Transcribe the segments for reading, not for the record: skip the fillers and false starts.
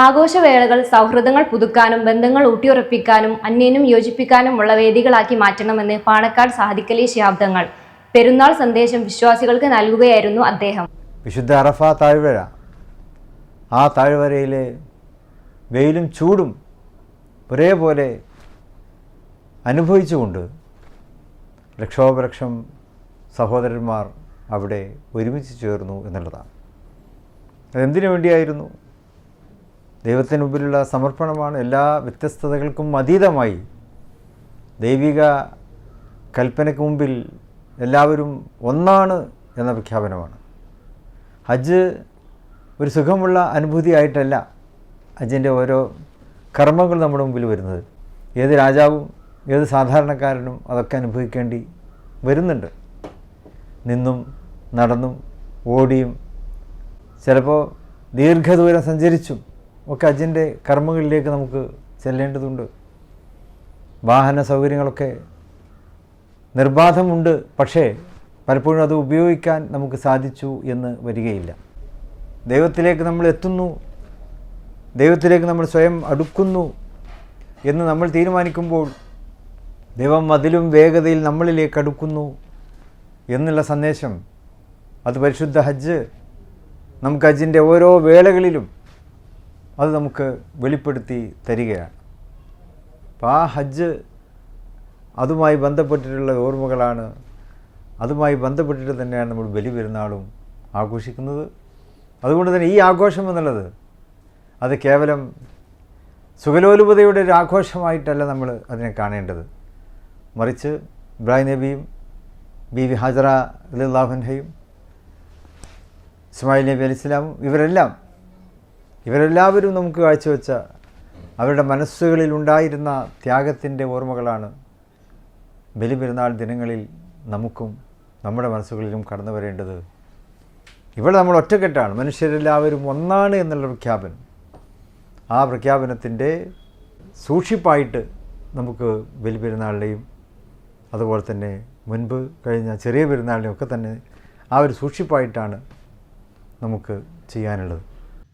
ആഘോഷവേളകൾ സൗഹൃദങ്ങൾ പുതുക്കാനും ബന്ധങ്ങൾ ഊട്ടിയുറപ്പിക്കാനും അന്യോന്യം യോജിപ്പിക്കാനുമുള്ള വേദികളാക്കി മാറ്റണമെന്ന് പാണക്കാട് സാദിഖലി ശിഹാബ് തങ്ങൾ പെരുന്നാൾ സന്ദേശം വിശ്വാസികൾക്ക് നൽകുകയായിരുന്നു അദ്ദേഹം. വിശുദ്ധ അറഫ താഴ്വര, ആ താഴ്വരയിലെ വെയിലും ചൂടും ഒരേപോലെ അനുഭവിച്ചുകൊണ്ട് ലക്ഷോപലക്ഷം സഹോദരന്മാർ അവിടെ ഒരുമിച്ച് ചേർന്നു എന്നുള്ളതാണ്. അതെന്തിനു വേണ്ടിയായിരുന്നു? ദൈവത്തിന് മുമ്പിലുള്ള സമർപ്പണമാണ്. എല്ലാ വ്യത്യസ്തതകൾക്കും അതീതമായി ദൈവിക കൽപ്പനയ്ക്ക് മുമ്പിൽ എല്ലാവരും ഒന്നാണ് എന്ന പ്രഖ്യാപനമാണ്. ഹജ്ജ് ഒരു സുഖമുള്ള അനുഭൂതിയായിട്ടല്ല ഹജ്ജിൻ്റെ ഓരോ കർമ്മങ്ങൾ നമ്മുടെ മുമ്പിൽ വരുന്നത്. ഏത് രാജാവും ഏത് സാധാരണക്കാരനും അതൊക്കെ അനുഭവിക്കേണ്ടി വരുന്നുണ്ട്. നിന്നും നടന്നും ഓടിയും ചിലപ്പോൾ ദീർഘദൂരം സഞ്ചരിച്ചും ഒക്കെ ഹജ്ജിൻ്റെ കർമ്മങ്ങളിലേക്ക് നമുക്ക് ചെല്ലേണ്ടതുണ്ട്. വാഹന സൗകര്യങ്ങളൊക്കെ നിർബാധമുണ്ട്. പക്ഷേ പലപ്പോഴും അത് ഉപയോഗിക്കാൻ നമുക്ക് സാധിച്ചു എന്ന് വരികയില്ല. ദൈവത്തിലേക്ക് നമ്മൾ എത്തുന്നു, ദൈവത്തിലേക്ക് നമ്മൾ സ്വയം അടുക്കുന്നു എന്ന് നമ്മൾ തീരുമാനിക്കുമ്പോൾ ദൈവം അതിലും വേഗതയിൽ നമ്മളിലേക്ക് അടുക്കുന്നു എന്നുള്ള സന്ദേശം അത് പരിശുദ്ധ ഹജ്ജ് നമുക്ക് ഹജ്ജിൻ്റെ ഓരോ വേളകളിലും അത് നമുക്ക് വെളിപ്പെടുത്തി തരികയാണ്. അപ്പോൾ ആ ഹജ്ജ് അതുമായി ബന്ധപ്പെട്ടിട്ടുള്ള ഓർമ്മകളാണ്. അതുമായി ബന്ധപ്പെട്ടിട്ട് തന്നെയാണ് നമ്മൾ ബലിപെരുന്നാളും ആഘോഷിക്കുന്നത്. അതുകൊണ്ട് തന്നെ ഈ ആഘോഷം എന്നുള്ളത് അത് കേവലം സുഖലോലുപതയുടെ ഒരു ആഘോഷമായിട്ടല്ല നമ്മൾ അതിനെ കാണേണ്ടത്. മറിച്ച് ഇബ്രാഹിം നബിയും ബീവി ഹാജറ റളിയല്ലാഹു അൻഹയും ഇസ്മായിൽ നബി അലൈഹി സ്വലാമും ഇവരെല്ലാവരും നമുക്ക് കാഴ്ചവെച്ച അവരുടെ മനസ്സുകളിലുണ്ടായിരുന്ന ത്യാഗത്തിൻ്റെ ഓർമ്മകളാണ് ബലിപെരുന്നാൾ ദിനങ്ങളിൽ നമുക്കും നമ്മുടെ മനസ്സുകളിലും കടന്നു വരേണ്ടത്. ഇവിടെ നമ്മൾ ഒറ്റക്കെട്ടാണ്, മനുഷ്യരെല്ലാവരും ഒന്നാണ് എന്നുള്ള പ്രഖ്യാപനം. ആ പ്രഖ്യാപനത്തിൻ്റെ സൂക്ഷിപ്പായിട്ട് നമുക്ക് ബലിപെരുന്നാളിനെയും അതുപോലെ തന്നെ മുൻപ് കഴിഞ്ഞ ചെറിയ പെരുന്നാളിനെയും ഒക്കെ തന്നെ ആ ഒരു സൂക്ഷിപ്പായിട്ടാണ് നമുക്ക് ചെയ്യാനുള്ളത്.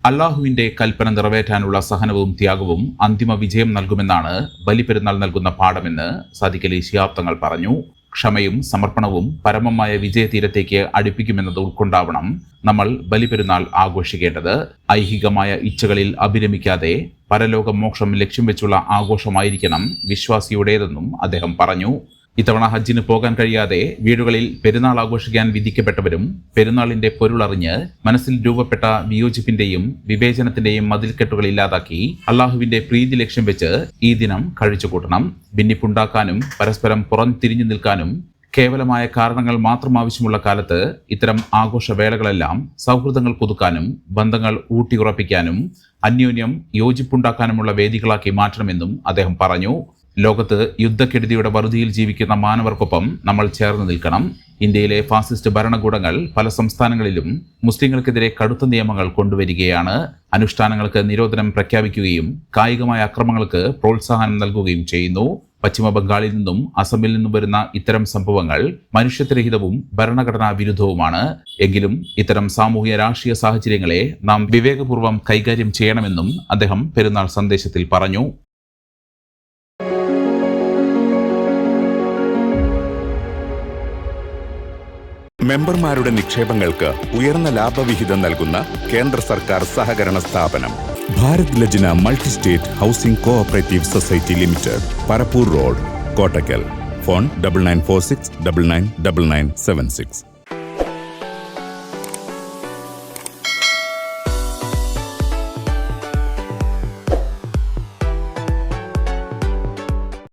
അള്ളാഹുവിന്റെ കൽപ്പന നിറവേറ്റാനുള്ള സഹനവും ത്യാഗവും അന്തിമ വിജയം നൽകുമെന്നാണ് ബലിപെരുന്നാൾ നൽകുന്ന പാഠമെന്ന് സാദിഖലി ശിഹാബ് തങ്ങൾ പറഞ്ഞു. ക്ഷമയും സമർപ്പണവും പരമമായ വിജയതീരത്തേക്ക് അടുപ്പിക്കുമെന്നത് ഉൾക്കൊണ്ടാവണം നമ്മൾ ബലിപെരുന്നാൾ ആഘോഷിക്കേണ്ടത്. ഐഹികമായ ഇച്ഛകളിൽ അഭിരമിക്കാതെ പരലോക മോക്ഷം ലക്ഷ്യം വെച്ചുള്ള ആഘോഷമായിരിക്കണം വിശ്വാസിയുടേതെന്നും അദ്ദേഹം പറഞ്ഞു. ഇത്തവണ ഹജ്ജിന് പോകാൻ കഴിയാതെ വീടുകളിൽ പെരുന്നാൾ ആഘോഷിക്കാൻ വിധിക്കപ്പെട്ടവരും പെരുന്നാളിന്റെ പൊരുളറിഞ്ഞ് മനസ്സിൽ രൂപപ്പെട്ട വിയോജിപ്പിന്റെയും വിവേചനത്തിന്റെയും മതിൽക്കെട്ടുകൾ ഇല്ലാതാക്കി അള്ളാഹുവിന്റെ പ്രീതി ലക്ഷ്യം വെച്ച് ഈ ദിനം കഴിച്ചുകൂട്ടണം. ഭിന്നിപ്പുണ്ടാക്കാനും പരസ്പരം പുറംതിരിഞ്ഞു നിൽക്കാനും കേവലമായ കാരണങ്ങൾ മാത്രം ആവശ്യമുള്ള കാലത്ത് ഇത്തരം ആഘോഷവേളകളെല്ലാം സൗഹൃദങ്ങൾ പുതുക്കാനും ബന്ധങ്ങൾ ഊട്ടിയുറപ്പിക്കാനും അന്യോന്യം യോജിപ്പുണ്ടാക്കാനുമുള്ള വേദികളാക്കി മാറ്റണമെന്നും അദ്ദേഹം പറഞ്ഞു. ലോകത്ത് യുദ്ധക്കെടുതിയുടെ വറുതിയിൽ ജീവിക്കുന്ന മാനവർക്കൊപ്പം നമ്മൾ ചേർന്ന് നിൽക്കണം. ഇന്ത്യയിലെ ഫാസിസ്റ്റ് ഭരണകൂടങ്ങൾ പല സംസ്ഥാനങ്ങളിലും മുസ്ലിങ്ങൾക്കെതിരെ കടുത്ത നിയമങ്ങൾ കൊണ്ടുവരികയാണ്. അനുഷ്ഠാനങ്ങൾക്ക് നിരോധനം പ്രഖ്യാപിക്കുകയും കായികമായ അക്രമങ്ങൾക്ക് പ്രോത്സാഹനം നൽകുകയും ചെയ്യുന്നു. പശ്ചിമ ബംഗാളിൽ നിന്നും അസമിൽ നിന്നും വരുന്ന ഇത്തരം സംഭവങ്ങൾ മനുഷ്യത്വരഹിതവും ഭരണഘടനാ വിരുദ്ധവുമാണ്. എങ്കിലും ഇത്തരം സാമൂഹിക രാഷ്ട്രീയ സാഹചര്യങ്ങളെ നാം വിവേകപൂർവ്വം കൈകാര്യം ചെയ്യണമെന്നും അദ്ദേഹം പെരുന്നാൾ സന്ദേശത്തിൽ പറഞ്ഞു. മെമ്പർമാരുടെ നിക്ഷേപങ്ങൾക്ക് ഉയർന്ന ലാഭവിഹിതം നൽകുന്ന കേന്ദ്ര സർക്കാർ സഹകരണ സ്ഥാപനം Bharat Lajna multi state housing cooperative society limited, Parappur road, Kottakkal. Phone 9946999976.